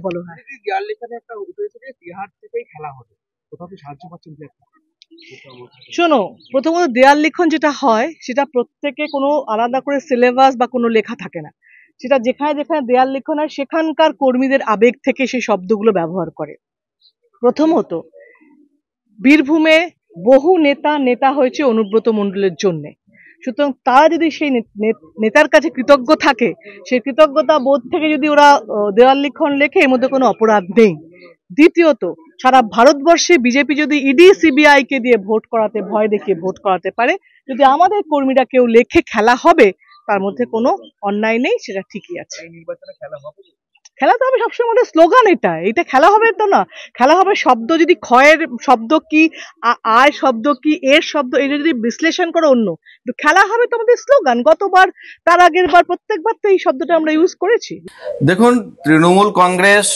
বলো। হ্যাঁ, দেয়াল লেখানে একটা উঠেছে যে তিহার থেকেই খেলা হবে, কোথাও কি সাহায্য পাচ্ছেন কি? শোনো, প্রথমত দেয়াল লিখন যেটা হয় সেটা প্রত্যেকে কোনো আলাদা করে সিলেবাস বা কোনো লেখা থাকে না। সেটা যেখানে যেখানে দেয়াল লিখন হয় সেখানকার কর্মীদের আবেগ থেকে সেই শব্দগুলো ব্যবহার করে। প্রথমত, বীরভূমে বহু নেতা হয়েছে অনুব্রত মণ্ডলের জন্যে। সুতরাং তারা যদি সেই নেতার কাছে কৃতজ্ঞ থাকে, সেই কৃতজ্ঞতা বোধ থেকে যদি ওরা দেওয়াল লিখন লেখে, এর মধ্যে কোনো অপরাধ নেই। দ্বিতীয়ত, সারা ভারতবর্ষে বিজেপি যদি ইডি সিবিআই কে দিয়ে ভোট করাতে, ভয় দেখিয়ে ভোট করাতে পারে, যদি আমাদের কর্মীরা কেউ লেখে খেলা হবে, তার মধ্যে কোনো অন্যায় নেই, সেটা ঠিকই আছে। নির্বাচনে খেলা হবে, খেলা তো হবে সবসময় আমাদের স্লোগান। এটা খেলা হবে তো না, খেলা হবে শব্দ যদি ক্ষয়ের শব্দ কি, আয় শব্দ কি, এর শব্দ, এটা যদি বিশ্লেষণ করে অন্য, কিন্তু খেলা হবে তো আমাদের স্লোগান। গতবার, তার আগের বার, প্রত্যেকবার তো এই শব্দটা আমরা ইউজ করেছি। দেখুন, তৃণমূল কংগ্রেস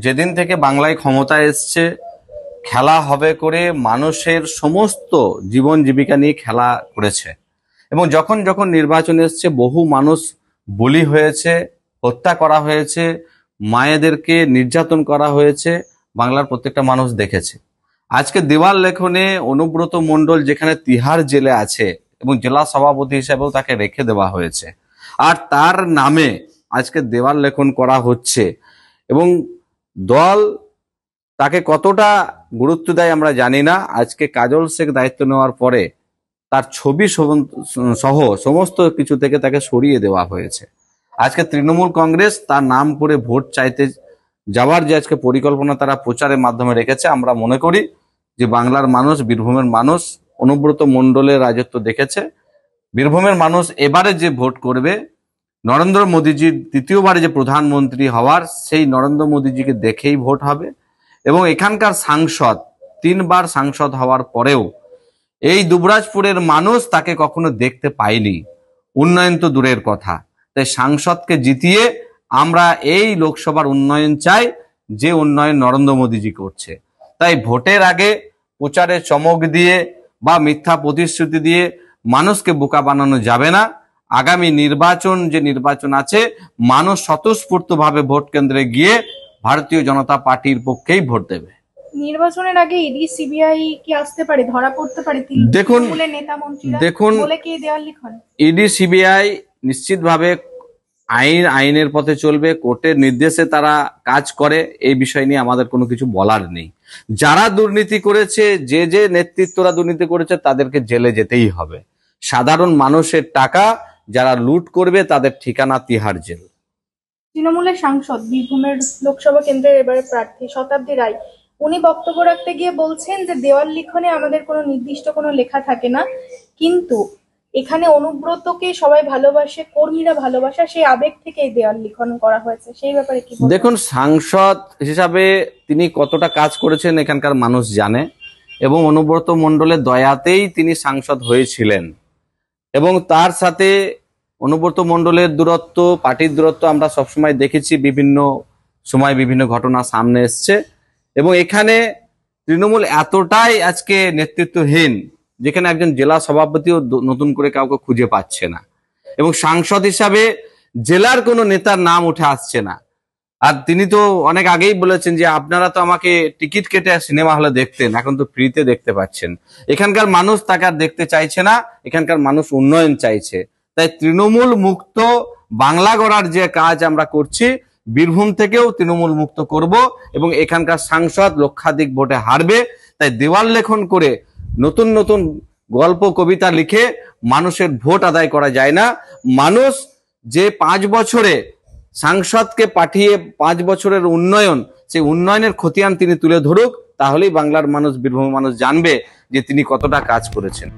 যেদিন থেকে বাংলায় ক্ষমতায় এসছে, খেলা হবে করে মানুষের সমস্ত জীবন জীবিকা নিয়ে খেলা করেছে। এবং যখন যখন নির্বাচন এসছে, বহু মানুষ বলি হয়েছে, হত্যা করা হয়েছে, মায়েদেরকে নির্যাতন করা হয়েছে, বাংলার প্রত্যেকটা মানুষ দেখেছে। আজকে দেওয়াল লেখনে অনুব্রত মণ্ডল যেখানে তিহার জেলে আছে এবং জেলা সভাপতি হিসেবেও তাকে রেখে দেওয়া হয়েছে, আর তার নামে আজকে দেওয়াল লেখন করা হচ্ছে। এবং দল তাকে কতটা গুরুত্ব দেয় আমরা জানি না। আজকে কাজল শেখ দায়িত্ব নেওয়ার পরে তার ছবি সহ সমস্ত কিছু থেকে তাকে সরিয়ে দেওয়া হয়েছে। আজকে তৃণমূল কংগ্রেস তার নাম করে ভোট চাইতে যাওয়ার যে আজকে পরিকল্পনা তারা প্রচারের মাধ্যমে রেখেছে, আমরা মনে করি যে বাংলার মানুষ, বীরভূমের মানুষ অনুব্রত মণ্ডলের রাজত্ব দেখেছে। বীরভূমের মানুষ এবারে যে ভোট করবে, নরেন্দ্র মোদীজির দ্বিতীয়বারে যে প্রধানমন্ত্রী হওয়ার, সেই নরেন্দ্র মোদীজিকে দেখেই ভোট হবে। এবং এখানকার সাংসদ, 3 বার সাংসদ হওয়ার পরেও এই দুবরাজপুরের মানুষ তাকে কখনো দেখতে পায়নি, উন্নয়ন তো দূরের কথা। তাই সাংসদকে জিতিয়ে আমরা এই লোকসভার উন্নয়ন চাই, যে উন্নয়ন নরেন্দ্র মোদীজি করছে। তাই ভোটের আগে প্রচারে চমক দিয়ে বা মিথ্যা প্রতিশ্রুতি দিয়ে মানুষকে বোকা বানানো যাবে না। আগামী নির্বাচন আছে, মানুষ স্বতঃস্ফূর্তভাবে ভোট কেন্দ্রে গিয়ে ভারতীয় জনতা পার্টির পক্ষেই ভোট দেবে। নির্বাচনের আগে ইডি সিবিআই কি আসতে পারে, ধরা পড়তে পারে? দেখুন, নেতা মন্ত্রীরা বলে কি দেওয়াল লিখন? ইডি সিবিআই নিশ্চিতভাবে আইনের পথে চলবে, কোর্টের নির্দেশে তারা কাজ করে, এই বিষয় নিয়ে আমাদের কোনো কিছু বলার নেই। যারা দুর্নীতি করেছে, যে নেতৃত্বরা দুর্নীতি করেছে, তাদেরকে জেলে যেতেই হবে। সাধারণ মানুষের টাকা যারা লুট করবে, তাদের ঠিকানা তিহার জেল। তৃণমূলের সাংসদ, বীরভূমের লোকসভা কেন্দ্রের এবারে প্রার্থী শতাব্দী রায়, উনি বক্তব্য রাখতে গিয়ে বলছেন যে দেওয়াল লিখনে আমাদের কোনো নির্দিষ্ট কোনো লেখা থাকে না, কিন্তু এখানে অনুব্রতকে সবাই ভালোবাসে, কর্মীরা ভালোবাসা, সেই আবেগ থেকে এই দেওয়াল লিখন করা হয়েছে। সেই ব্যাপারে কি বলবেন? দেখুন, সাংসদ হিসাবে তিনি কতটা কাজ করেছেন এখানকার মানুষ জানে, এবং অনুব্রত মণ্ডলের দয়াতেই তিনি সাংসদ হয়েছিলেন। এবং তার সাথে অনুব্রত মণ্ডলের দূরত্ব, পার্টির দূরত্ব আমরা সবসময় দেখেছি, বিভিন্ন সময় বিভিন্ন ঘটনা সামনে এসছে। এবং এখানে তৃণমূল এতটাই আজকে নেতৃত্বহীন, যেখানে একজন জেলা সভাপতিও নতুন করে কাউকে খুঁজে পাচ্ছে না, এবং সাংসদ হিসাবে জেলার কোনো নেতার নাম উঠে আসছে না। আর তিনি তো অনেক আগেই বলেছেন যে আপনারা তো আমাকে টিকিট কেটে সিনেমা হলে দেখতেন, এখন তো ফ্রিতে দেখতে পাচ্ছেন। এখানকার মানুষ তাকে আর দেখতে চাইছে না, এখানকার মানুষ উন্নয়ন চাইছে। তাই তৃণমূল মুক্ত বাংলা গড়ার যে কাজ আমরা করছি, বীরভূম থেকেও তৃণমূল মুক্ত করব, এবং এখানকার সাংসদ লক্ষাধিক ভোটে হারবে। তাই দেওয়াল লেখন করে নতুন নতুন গল্প কবিতা লিখে মানুষের ভোট আদায় করা যায় না। মানুষ যে 5 বছরে সাংসদকে পাঠিয়ে 5 বছরের উন্নয়ন, সেই উন্নয়নের খতিয়ান তিনি তুলে ধরুক, তাহলেই বাংলার মানুষ, বীরভূমের মানুষ জানবে যে তিনি কতটা কাজ করেছেন।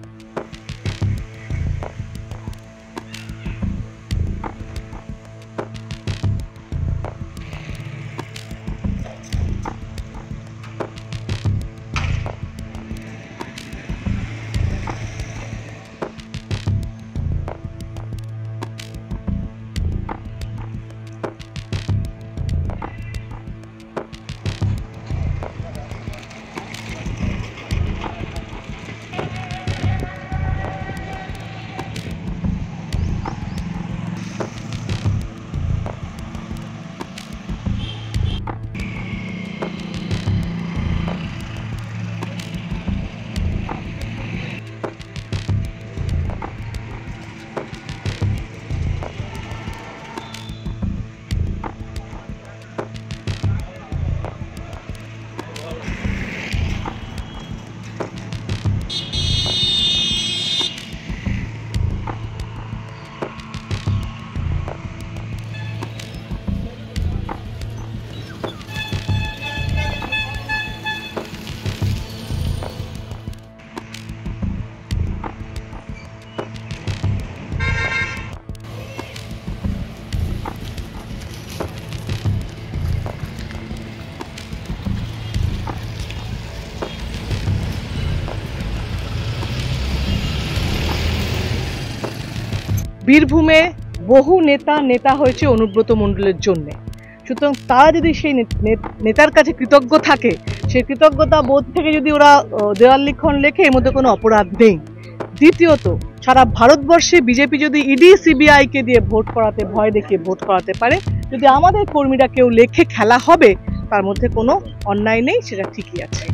বীরভূমে বহু নেতা হয়েছে অনুব্রত মণ্ডলের জন্য। সুতরাং তারা যদি সেই নেতার কাছে কৃতজ্ঞ থাকে, সেই কৃতজ্ঞতা বোধ থেকে যদি ওরা দেওয়াল লিখন লেখে, এর মধ্যে কোনো অপরাধ নেই। দ্বিতীয়ত, সারা ভারতবর্ষে বিজেপি যদি ইডি সিবিআই কে দিয়ে ভোট করাতে, ভয় দেখিয়ে ভোট করাতে পারে, যদি আমাদের কর্মীরা কেউ লেখে খেলা হবে, তার মধ্যে কোনো অন্যায় নেই, সেটা ঠিকই আছে।